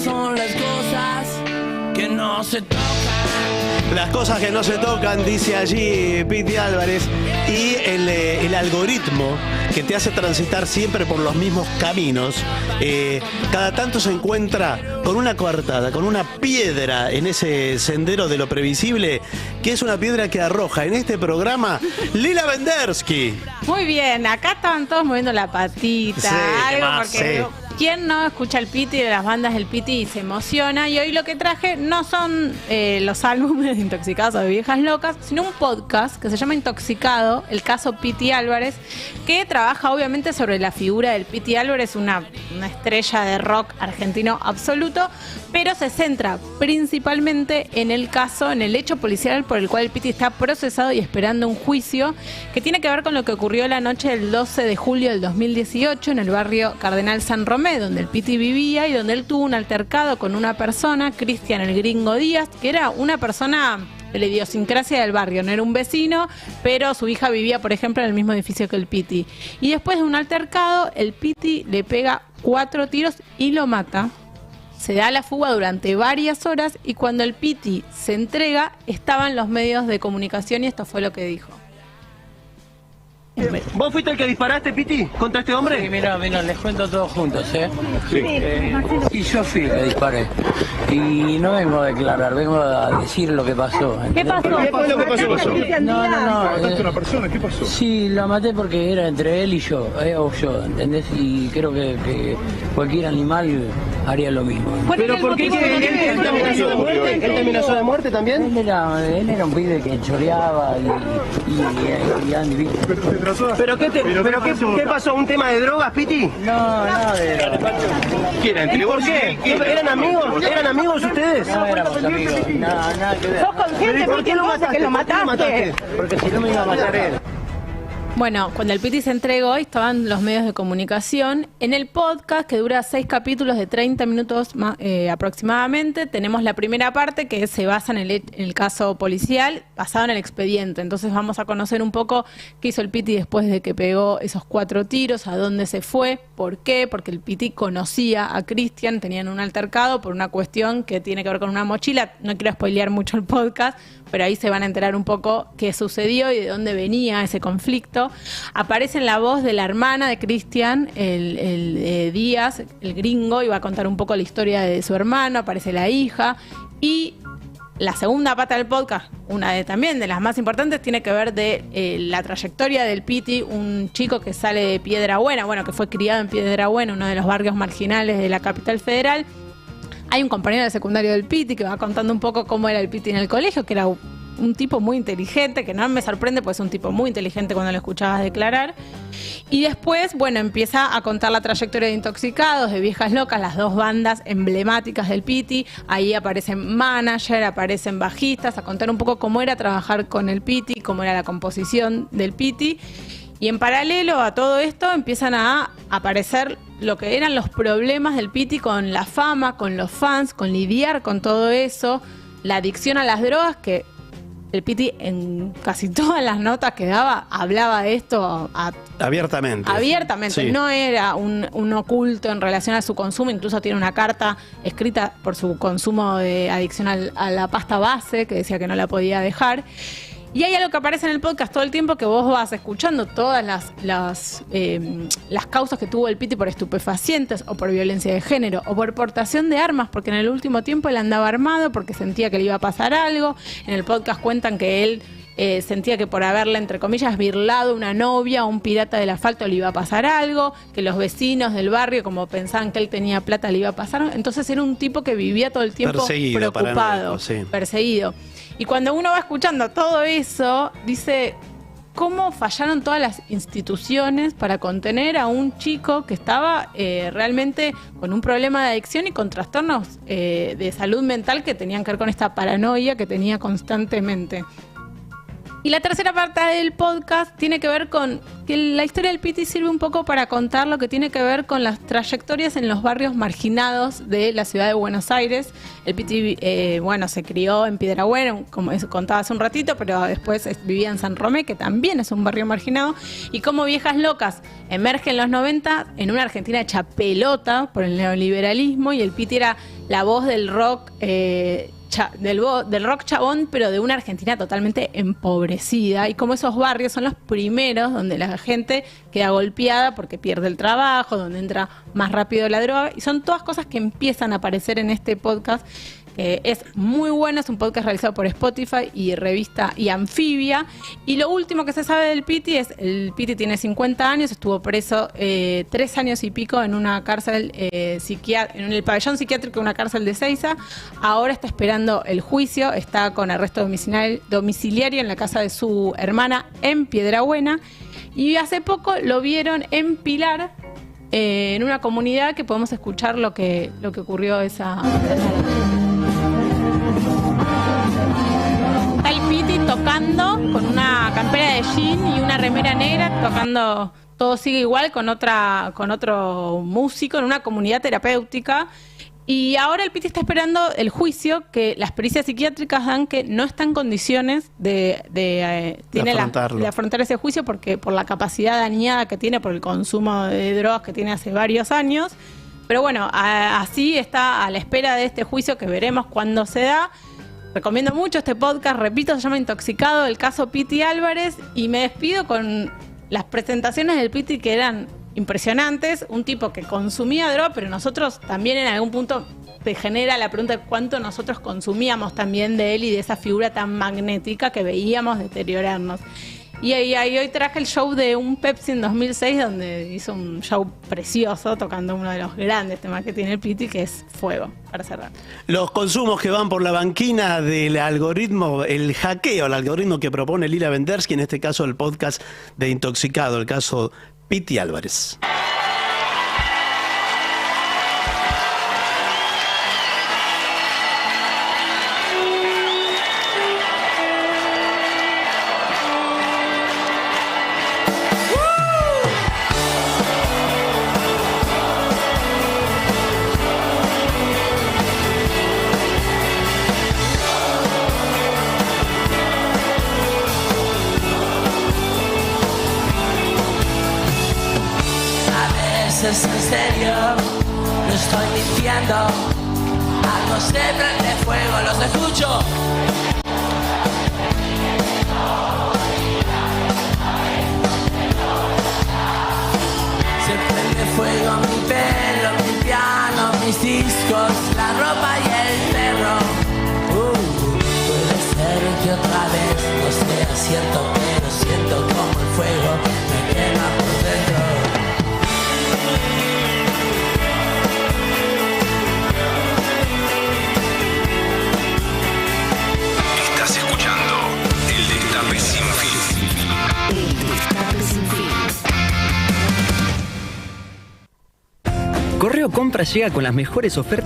son las cosas que no se tocan. Las cosas que no se tocan, dice allí Piti Álvarez. Y el algoritmo que te hace transitar siempre por los mismos caminos, cada tanto se encuentra con una coartada, con una piedra en ese sendero de lo previsible, que es una piedra que arroja en este programa Lila Vendersky. Muy bien, acá estaban todos moviendo la patita, Sí, algo más, porque sí. ¿quién no escucha el Piti de las bandas del Piti y se emociona? Y hoy lo que traje no son los álbumes de Intoxicados o de Viejas Locas, sino un podcast que se llama Intoxicado, el caso Piti Álvarez, que trabaja obviamente sobre la figura del Piti Álvarez, una estrella de rock argentino absoluto, pero se centra principalmente en el caso, en el hecho policial por el cual el Piti está procesado y esperando un juicio, que tiene que ver con lo que ocurrió la noche del 12 de julio del 2018 en el barrio Cardenal San Romé, donde el Piti vivía y donde él tuvo un altercado con una persona, Cristian el Gringo Díaz, que era una persona de la idiosincrasia del barrio, no era un vecino, pero su hija vivía, por ejemplo, en el mismo edificio que el Piti. Y después de un altercado, el Piti le pega 4 tiros y lo mata. Se da la fuga durante varias horas y cuando el Piti se entrega, estaban los medios de comunicación y esto fue lo que dijo. ¿Vos fuiste el que disparaste, Piti, contra este hombre? Sí, mira, les cuento todos juntos, Sí. Y yo fui el que disparé. Y no vengo a declarar, vengo a decir lo que pasó. ¿Qué pasó? ¿Qué fue lo que pasó? No. ¿Mataste a una persona? ¿Qué pasó? Sí, lo maté porque era entre él y yo, o yo, ¿entendés? Y creo que cualquier animal haría lo mismo. ¿Pero por qué él te amenazó de muerte? ¿Él te amenazó de muerte también? Él era un pibe que choreaba y Andy. ¿Pero qué pasó? ¿Un tema de drogas, Piti? No, de ¿Quién era? ¿Y por qué? ¿Eran amigos? ¿Eran amigos ustedes? No éramos amigos, nada que ver. ¿Sos consciente, ¿Por qué lo mataste? que lo ¿Por qué lo mataste? Porque si no me iba a matar él. Bueno, cuando el Piti se entregó, estaban los medios de comunicación. En el podcast, que dura 6 capítulos de 30 minutos aproximadamente, tenemos la primera parte que se basa en el caso policial, basado en el expediente. Entonces vamos a conocer un poco qué hizo el Piti después de que pegó esos 4 tiros, a dónde se fue, por qué, porque el Piti conocía a Cristian, tenían un altercado por una cuestión que tiene que ver con una mochila. No quiero spoilear mucho el podcast, pero ahí se van a enterar un poco qué sucedió y de dónde venía ese conflicto. Aparece en la voz de la hermana de Cristian, el Díaz, el gringo, y va a contar un poco la historia de su hermano, aparece la hija. Y la segunda pata del podcast, también de las más importantes, tiene que ver de la trayectoria del Piti, un chico que sale de Piedrabuena, que fue criado en Piedrabuena, uno de los barrios marginales de la capital federal. Hay un compañero de secundario del Piti que va contando un poco cómo era el Piti en el colegio, que era un tipo muy inteligente, que no me sorprende porque es un tipo muy inteligente cuando lo escuchabas declarar. Y después, empieza a contar la trayectoria de Intoxicados, de Viejas Locas, las 2 bandas emblemáticas del Piti. Ahí aparecen manager, aparecen bajistas, a contar un poco cómo era trabajar con el Piti, cómo era la composición del Piti. Y en paralelo a todo esto empiezan a aparecer lo que eran los problemas del Piti con la fama, con los fans, con lidiar con todo eso, la adicción a las drogas, que el Piti en casi todas las notas que daba hablaba de esto Abiertamente. Sí. No era un oculto en relación a su consumo, incluso tiene una carta escrita por su consumo de adicción a la pasta base, que decía que no la podía dejar. Y hay algo que aparece en el podcast todo el tiempo, que vos vas escuchando todas las causas que tuvo el Piti por estupefacientes o por violencia de género o por portación de armas, porque en el último tiempo él andaba armado porque sentía que le iba a pasar algo. En el podcast cuentan que él sentía que por haberle, entre comillas, birlado una novia o un pirata del asfalto le iba a pasar algo, que los vecinos del barrio, como pensaban que él tenía plata, le iba a pasar. Entonces era un tipo que vivía todo el tiempo preocupado, perseguido. Y cuando uno va escuchando todo eso, dice cómo fallaron todas las instituciones para contener a un chico que estaba realmente con un problema de adicción y con trastornos de salud mental que tenían que ver con esta paranoia que tenía constantemente. Y la tercera parte del podcast tiene que ver con que la historia del Piti sirve un poco para contar lo que tiene que ver con las trayectorias en los barrios marginados de la ciudad de Buenos Aires. El Piti, se crió en Piedrabuena, como contaba hace un ratito, pero después vivía en San Romé, que también es un barrio marginado. Y como Viejas Locas emerge en los 90 en una Argentina hecha pelota por el neoliberalismo, y el Piti era la voz del rock del rock chabón, pero de una Argentina totalmente empobrecida, y como esos barrios son los primeros donde la gente queda golpeada porque pierde el trabajo, donde entra más rápido la droga, y son todas cosas que empiezan a aparecer en este podcast. Es muy bueno, es un podcast realizado por Spotify y revista y Anfibia. Y lo último que se sabe del Piti es, el Piti tiene 50 años, estuvo preso 3 años y pico en una cárcel en el pabellón psiquiátrico de una cárcel de Ezeiza. Ahora está esperando el juicio, está con arresto domiciliario en la casa de su hermana en Piedrabuena. Y hace poco lo vieron en Pilar, en una comunidad, que podemos escuchar lo que ocurrió esa Está el Piti tocando con una campera de jean y una remera negra, tocando Todo Sigue Igual con otro músico en una comunidad terapéutica. Y ahora el Piti está esperando el juicio, que las pericias psiquiátricas dan que no está en condiciones de afrontar ese juicio, porque por la capacidad dañada que tiene por el consumo de drogas que tiene hace varios años. Pero bueno, así está a la espera de este juicio, que veremos cuándo se da. Recomiendo mucho este podcast, repito, se llama Intoxicado, el caso Piti Álvarez, y me despido con las presentaciones del Piti, que eran impresionantes. Un tipo que consumía droga, pero nosotros también en algún punto te genera la pregunta de cuánto nosotros consumíamos también de él y de esa figura tan magnética que veíamos deteriorarnos. Y hoy traje el show de un Pepsi en 2006, donde hizo un show precioso tocando uno de los grandes temas que tiene el Piti, que es Fuego, para cerrar. Los consumos que van por la banquina del algoritmo, el hackeo al algoritmo que propone Lila Vendersky, en este caso el podcast de Intoxicado, el caso Piti Álvarez. Es en serio, no estoy mintiendo. Algo se prende fuego, los escucho. Se prende fuego mi pelo, mi piano, mis discos, la ropa y el perro. Puede ser que otra vez no sea cierto, pero siento como el fuego me quema por dentro. Estás escuchando El Destape Sin Fin. El Destape Sin Fin. Correo Compra llega con las mejores ofertas